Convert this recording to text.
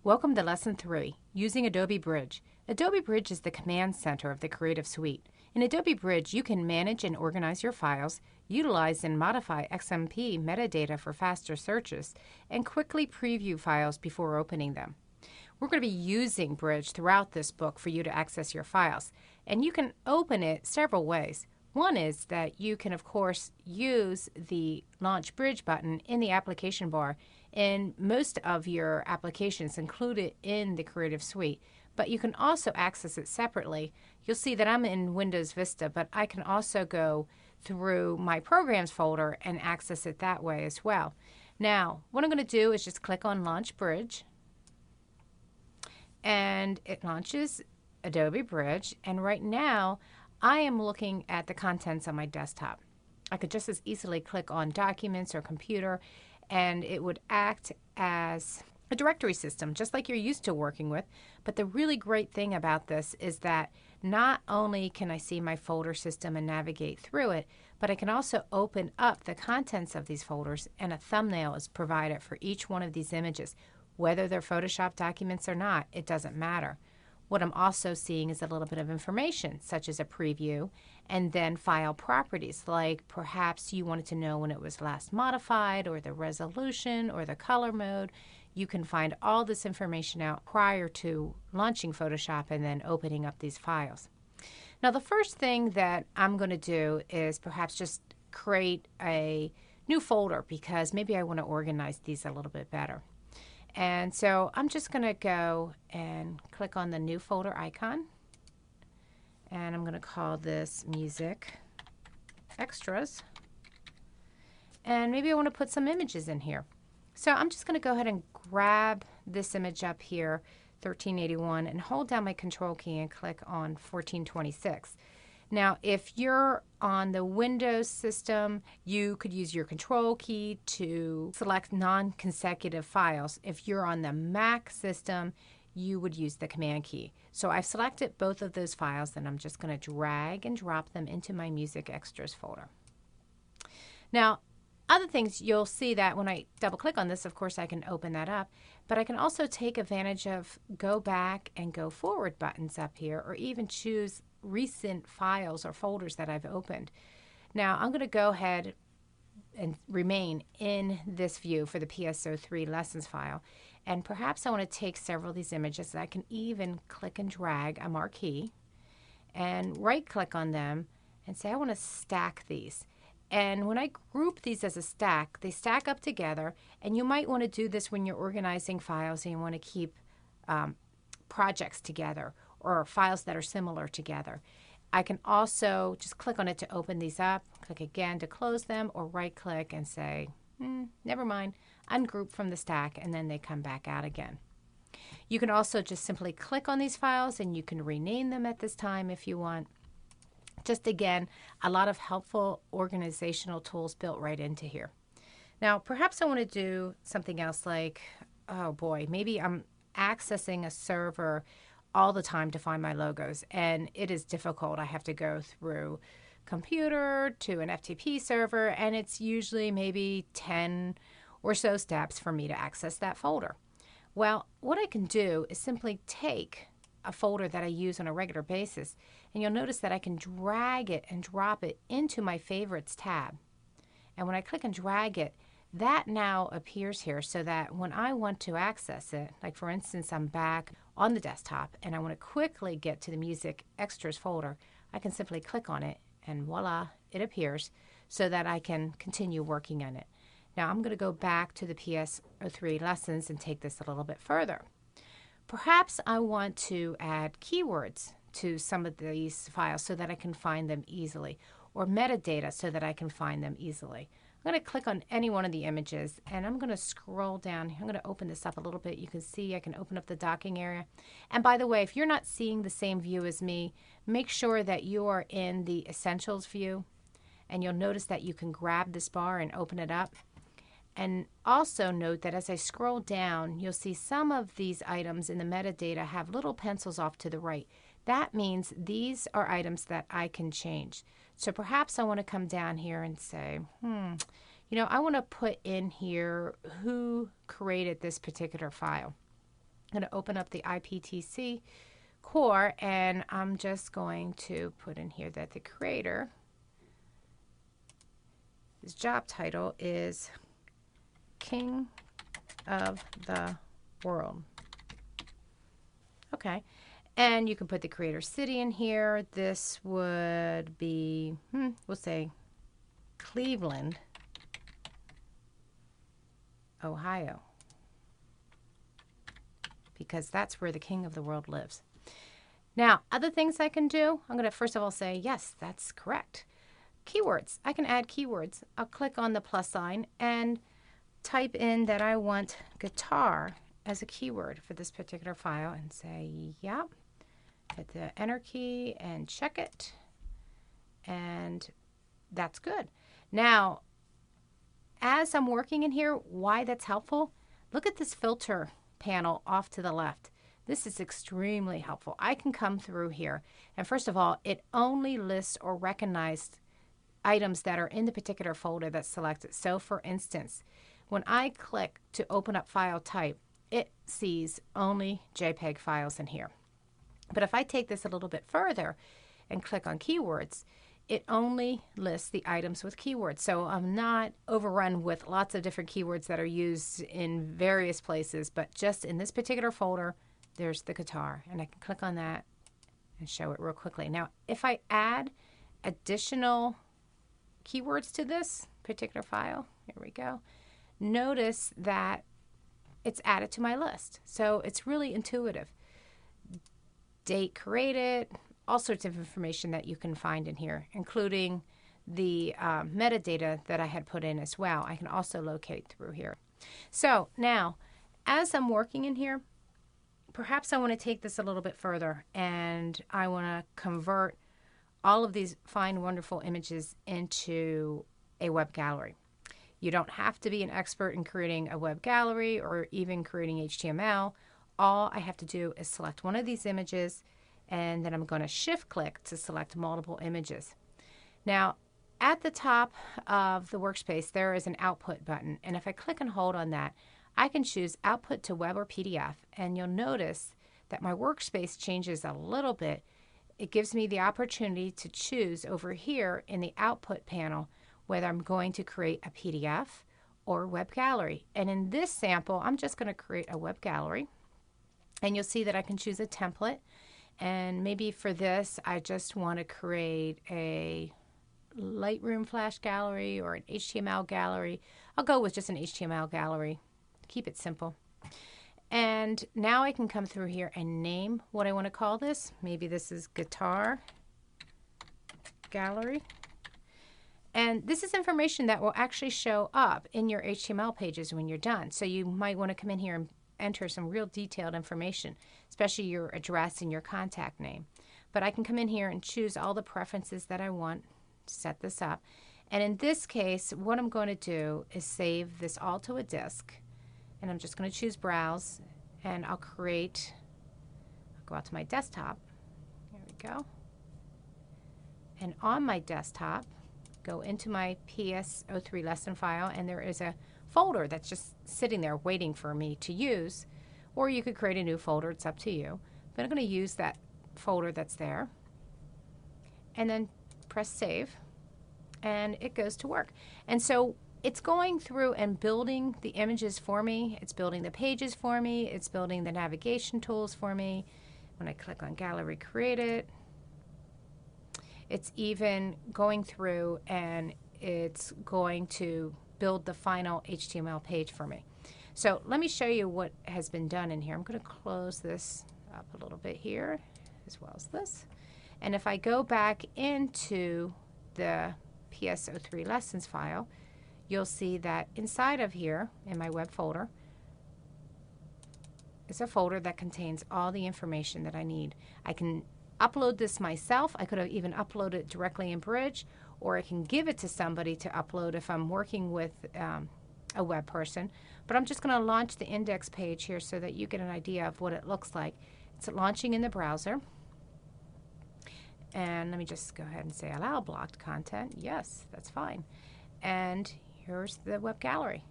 Welcome to Lesson 3, Using Adobe Bridge. Adobe Bridge is the command center of the Creative Suite. In Adobe Bridge, you can manage and organize your files, utilize and modify XMP metadata for faster searches, and quickly preview files before opening them. We're going to be using Bridge throughout this book for you to access your files, and you can open it several ways. One is that you can, of course, use the Launch Bridge button in the application bar in most of your applications included in the Creative Suite, but you can also access it separately. You'll see that I'm in Windows Vista, but I can also go through my Programs folder and access it that way as well. Now, what I'm going to do is just click on Launch Bridge, and it launches Adobe Bridge, and right now I am looking at the contents on my desktop. I could just as easily click on Documents or Computer, and it would act as a directory system, just like you're used to working with. But the really great thing about this is that not only can I see my folder system and navigate through it, but I can also open up the contents of these folders, and a thumbnail is provided for each one of these images. Whether they're Photoshop documents or not, it doesn't matter. What I'm also seeing is a little bit of information, such as a preview, and then file properties, like perhaps you wanted to know when it was last modified, or the resolution, or the color mode. You can find all this information out prior to launching Photoshop and then opening up these files. Now, the first thing that I'm going to do is perhaps just create a new folder, because maybe I want to organize these a little bit better. And so I'm just going to go and click on the new folder icon, and I'm going to call this Music Extras, and maybe I want to put some images in here. So I'm just going to go ahead and grab this image up here, 1381, and hold down my control key and click on 1426. Now, if you're on the Windows system, you could use your control key to select non-consecutive files. If you're on the Mac system, you would use the command key. So I've selected both of those files, and I'm just going to drag and drop them into my Music Extras folder. Now, other things, you'll see that when I double click on this, of course I can open that up, but I can also take advantage of go back and go forward buttons up here, or even choose recent files or folders that I've opened. Now I'm going to go ahead and remain in this view for the PSO3 lessons file, and perhaps I want to take several of these images. I can even click and drag a marquee and right click on them and say I want to stack these. And when I group these as a stack, they stack up together, and you might want to do this when you're organizing files and you want to keep projects together or files that are similar together. I can also just click on it to open these up, click again to close them, or right click and say, never mind, ungroup from the stack, and then they come back out again. You can also just simply click on these files, and you can rename them at this time if you want. Just again, a lot of helpful organizational tools built right into here. Now, perhaps I want to do something else like, oh boy, maybe I'm accessing a server all the time to find my logos, and it is difficult. I have to go through computer to an FTP server, and it's usually maybe 10 or so steps for me to access that folder. Well, what I can do is simply take a folder that I use on a regular basis, and you'll notice that I can drag it and drop it into my Favorites tab. And when I click and drag it, that now appears here, so that when I want to access it, like for instance, I'm back on the desktop and I want to quickly get to the Music Extras folder, I can simply click on it and voila, it appears, so that I can continue working on it. Now I'm going to go back to the PSO3 lessons and take this a little bit further. Perhaps I want to add keywords to some of these files so that I can find them easily, or metadata so that I can find them easily. I'm going to click on any one of the images, and I'm going to scroll down. I'm going to open this up a little bit. You can see I can open up the docking area. And by the way, if you're not seeing the same view as me, make sure that you are in the Essentials view, and you'll notice that you can grab this bar and open it up. And also note that as I scroll down, you'll see some of these items in the metadata have little pencils off to the right. That means these are items that I can change. So perhaps I want to come down here and say, I want to put in here who created this particular file. I'm going to open up the IPTC core, and I'm just going to put in here that the creator, his job title is King of the World. Okay. And you can put the creator city in here. This would be, we'll say Cleveland, Ohio, because that's where the King of the World lives. Now, other things I can do, I'm going to first of all say, yes, that's correct. Keywords. I can add keywords. I'll click on the plus sign and type in that I want guitar as a keyword for this particular file and say, yep. Hit the enter key and check it. And that's good. Now, as I'm working in here, why that's helpful, look at this filter panel off to the left. This is extremely helpful. I can come through here, and first of all, it only lists or recognizes items that are in the particular folder that's selected. So for instance, when I click to open up file type, it sees only JPEG files in here. But if I take this a little bit further and click on keywords, it only lists the items with keywords. So I'm not overrun with lots of different keywords that are used in various places, but just in this particular folder, there's the guitar. And I can click on that and show it real quickly. Now, if I add additional keywords to this particular file, here we go, notice that it's added to my list. So it's really intuitive. Date created, all sorts of information that you can find in here, including the metadata that I had put in as well. I can also locate through here. So now, as I'm working in here, perhaps I want to take this a little bit further, and I want to convert all of these fine, wonderful images into a web gallery. You don't have to be an expert in creating a web gallery or even creating HTML. All I have to do is select one of these images, and then I'm going to shift click to select multiple images. Now, at the top of the workspace, there is an output button, and if I click and hold on that, I can choose output to web or PDF, and you'll notice that my workspace changes a little bit. It gives me the opportunity to choose over here in the output panel whether I'm going to create a PDF or web gallery. And in this sample, I'm just going to create a web gallery. And you'll see that I can choose a template. And maybe for this, I just want to create a Lightroom Flash gallery or an HTML gallery. I'll go with just an HTML gallery. Keep it simple. And now I can come through here and name what I want to call this. Maybe this is Guitar Gallery. And this is information that will actually show up in your HTML pages when you're done. So you might want to come in here and enter some real detailed information, especially your address and your contact name. But I can come in here and choose all the preferences that I want to set this up. And in this case, what I'm going to do is save this all to a disk. And I'm just going to choose Browse, and I'll go out to my desktop. There we go. And on my desktop, go into my PS03 lesson file, and there is a folder that's just sitting there waiting for me to use. Or you could create a new folder, it's up to you. But I'm going to use that folder that's there. And then press Save, and it goes to work. And so it's going through and building the images for me. It's building the pages for me. It's building the navigation tools for me. When I click on Gallery Created, it's even going through and it's going to build the final HTML page for me. So let me show you what has been done in here. I'm going to close this up a little bit here as well as this. And if I go back into the PS03 lessons file, you'll see that inside of here in my web folder is a folder that contains all the information that I need. I can upload this myself. I could have even uploaded it directly in Bridge, or I can give it to somebody to upload if I'm working with a web person. But I'm just going to launch the index page here so that you get an idea of what it looks like. It's launching in the browser. And let me just go ahead and say allow blocked content. Yes, that's fine. And here's the web gallery.